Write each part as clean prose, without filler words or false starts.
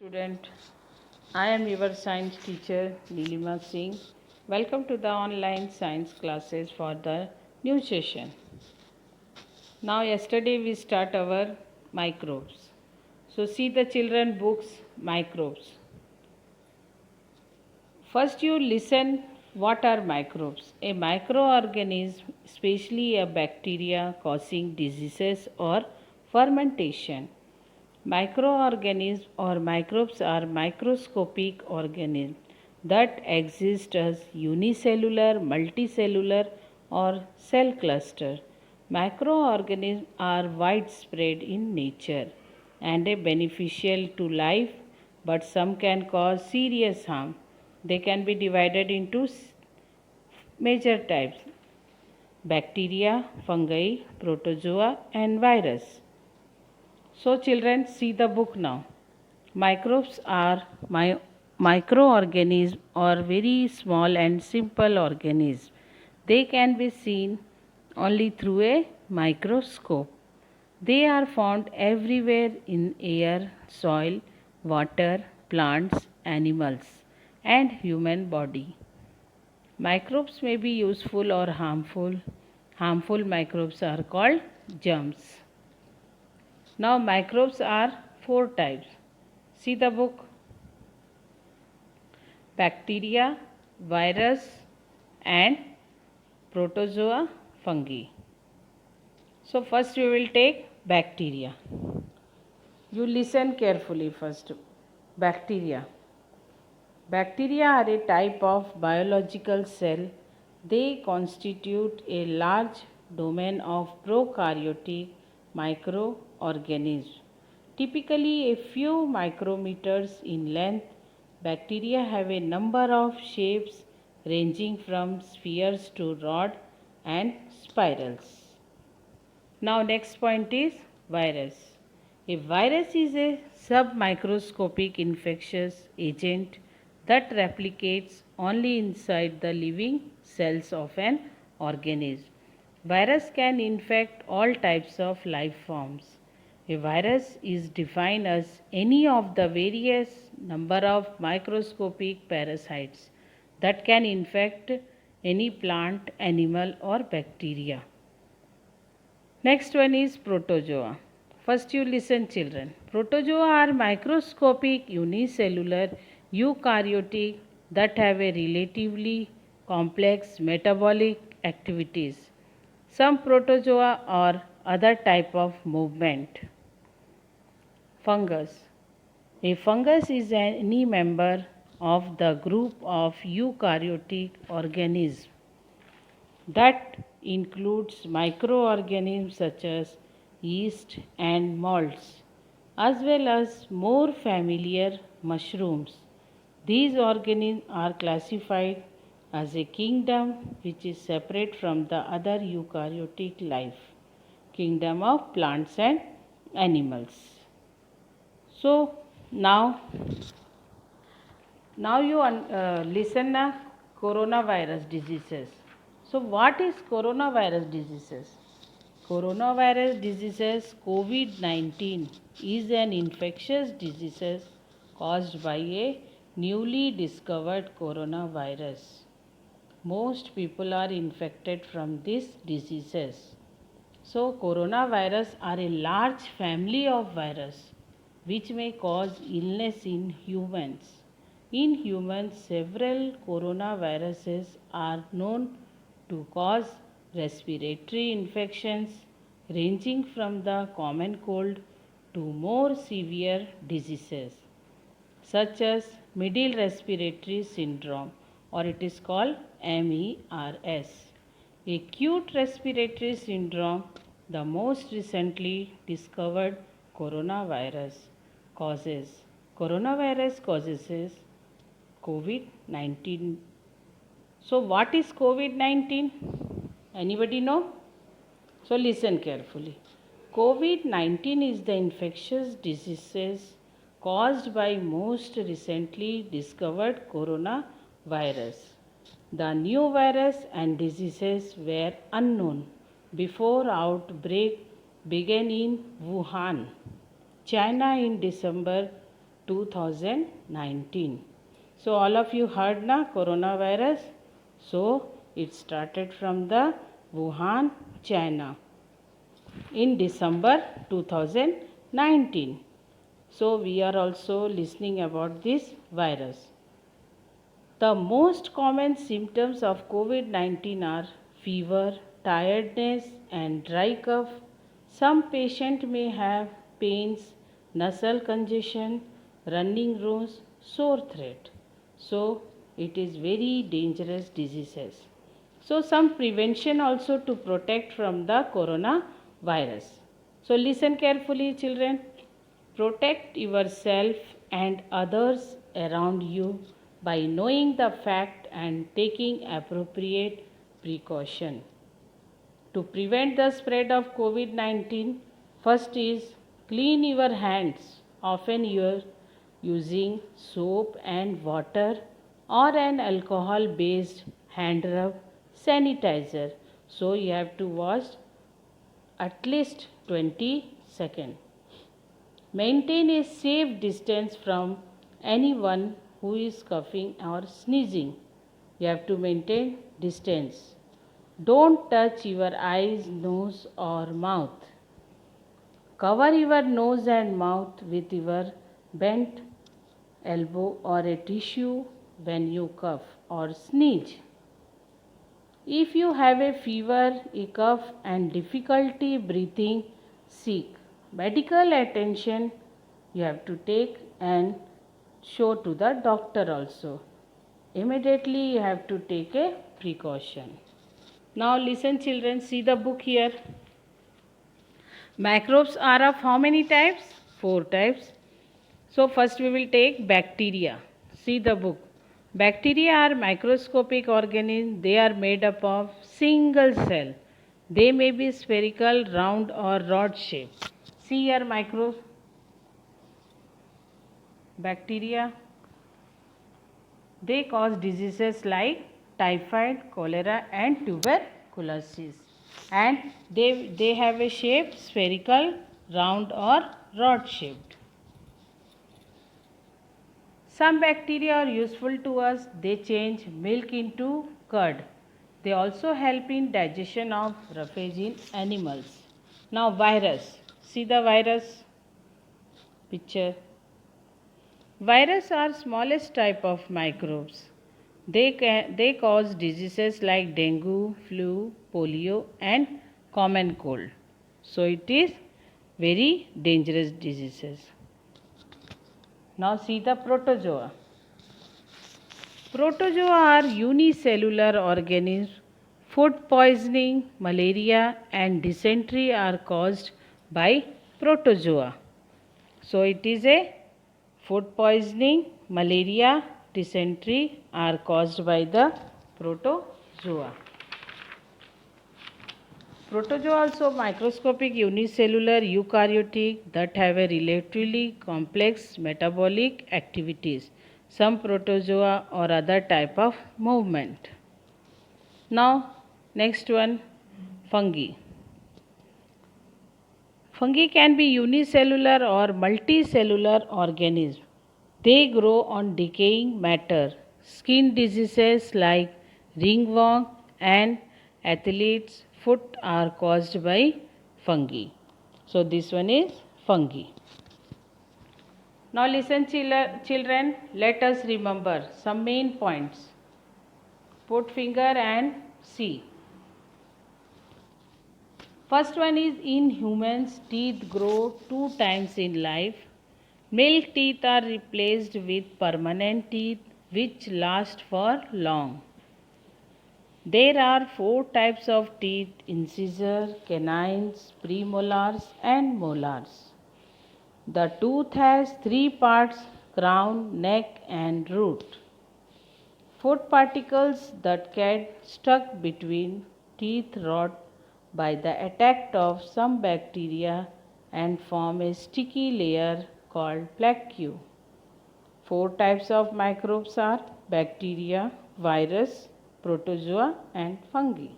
Student, I am your science teacher Nilima Singh. Welcome to the online science classes for the new session. Now yesterday we start our microbes. So see the children books microbes. First you listen what are microbes? A microorganism, especially a bacteria causing diseases or fermentation. Microorganisms or microbes are microscopic organisms that exist as unicellular, multicellular, or cell cluster. Microorganisms are widespread in nature and are beneficial to life, but some can cause serious harm. They can be divided into major types: bacteria, fungi, protozoa, and virus. So, children, see the book now. Microbes are microorganisms or very small and simple organisms. They can be seen only through a microscope. They are found everywhere in air, soil, water, plants, animals, and human body. Microbes may be useful or harmful. Harmful microbes are called germs. Now, microbes are four types. See the book: bacteria, virus, and protozoa, fungi. So, first we will take bacteria. You listen carefully first. Bacteria. Bacteria are a type of biological cell. They constitute a large domain of prokaryotic microorganisms. Typically a few micrometers in length, bacteria have a number of shapes ranging from spheres to rod and spirals. Now next point is virus. A virus is a submicroscopic infectious agent that replicates only inside the living cells of an organism. Virus can infect all types of life forms. A virus is defined as any of the various number of microscopic parasites that can infect any plant, animal or bacteria. Next one is protozoa. First you listen children. Protozoa are microscopic unicellular eukaryotic that have a relatively complex metabolic activities. Some protozoa are other type of movement. Fungus. A fungus is any member of the group of eukaryotic organisms that includes microorganisms such as yeast and molds, as well as more familiar mushrooms. These organisms are classified as a kingdom which is separate from the other eukaryotic life, kingdom of plants and animals. So now you listen na coronavirus diseases. So what is coronavirus diseases? Coronavirus diseases COVID-19 is an infectious disease caused by a newly discovered coronavirus. Most people are infected from these diseases. So coronavirus are a large family of virus which may cause illness in humans. In humans, several coronaviruses are known to cause respiratory infections ranging from the common cold to more severe diseases such as middle respiratory syndrome, or it is called MERS. Acute respiratory syndrome, the most recently discovered coronavirus causes. Coronavirus causes COVID-19. So what is COVID-19? Anybody know? So listen carefully. COVID-19 is the infectious disease caused by most recently discovered coronavirus. The new virus and diseases were unknown before outbreak began in Wuhan, China in December 2019. So all of you heard na coronavirus. So it started from the Wuhan, China in December 2019. So we are also listening about this virus. The most common symptoms of COVID-19 are fever, tiredness, and dry cough. Some patients may have pains, nasal congestion, running nose, sore throat. So it is very dangerous diseases. So some prevention also to protect from the coronavirus. So listen carefully, children. Protect yourself and others around you by knowing the fact and taking appropriate precaution. To prevent the spread of COVID-19, first is clean your hands. Often you are using soap and water or an alcohol based hand rub sanitizer. So you have to wash at least 20 seconds. Maintain a safe distance from anyone who is coughing or sneezing. You have to maintain distance. Don't touch your eyes, nose, or mouth. Cover your nose and mouth with your bent elbow or a tissue when you cough or sneeze. If you have a fever, a cough, and difficulty breathing, seek medical attention. You have to take and show to the doctor also. Immediately you have to take a precaution. Now listen children, see the book here. Microbes are of how many types? 4 types. So first we will take bacteria. See the book. Bacteria are microscopic organisms. They are made up of single cell. They may be spherical, round or rod shaped. See here bacteria. They cause diseases like typhoid, cholera and tuberculosis. And they have a shape spherical, round or rod shaped. Some bacteria are useful to us. They change milk into curd. They also help in digestion of roughage in animals. Now virus. See the virus picture. Virus are smallest type of microbes. They cause diseases like dengue, flu, polio and common cold. So it is very dangerous diseases. Now see the protozoa. Protozoa are unicellular organisms. Food poisoning, malaria and dysentery are caused by protozoa. So it is a food poisoning, malaria, dysentery are caused by the protozoa. Protozoa also microscopic unicellular eukaryotic that have a relatively complex metabolic activities. Some protozoa or other type of movement. Now next one, fungi. Fungi can be unicellular or multicellular organisms. They grow on decaying matter. Skin diseases like ringworm and athlete's foot are caused by fungi. So this one is fungi. Now listen children, let us remember some main points. Put finger and see. First one is in humans, teeth grow 2 times in life. Male teeth are replaced with permanent teeth which last for long. There are 4 types of teeth: incisor, canines, premolars and molars. The tooth has 3 parts: crown, neck and root. Food particles that get stuck between teeth rot by the attack of some bacteria and form a sticky layer called plaque. 4 types of microbes are bacteria, virus, protozoa and fungi.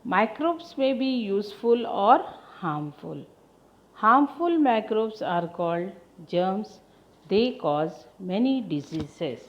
Microbes may be useful or harmful. Harmful microbes are called germs They cause many diseases.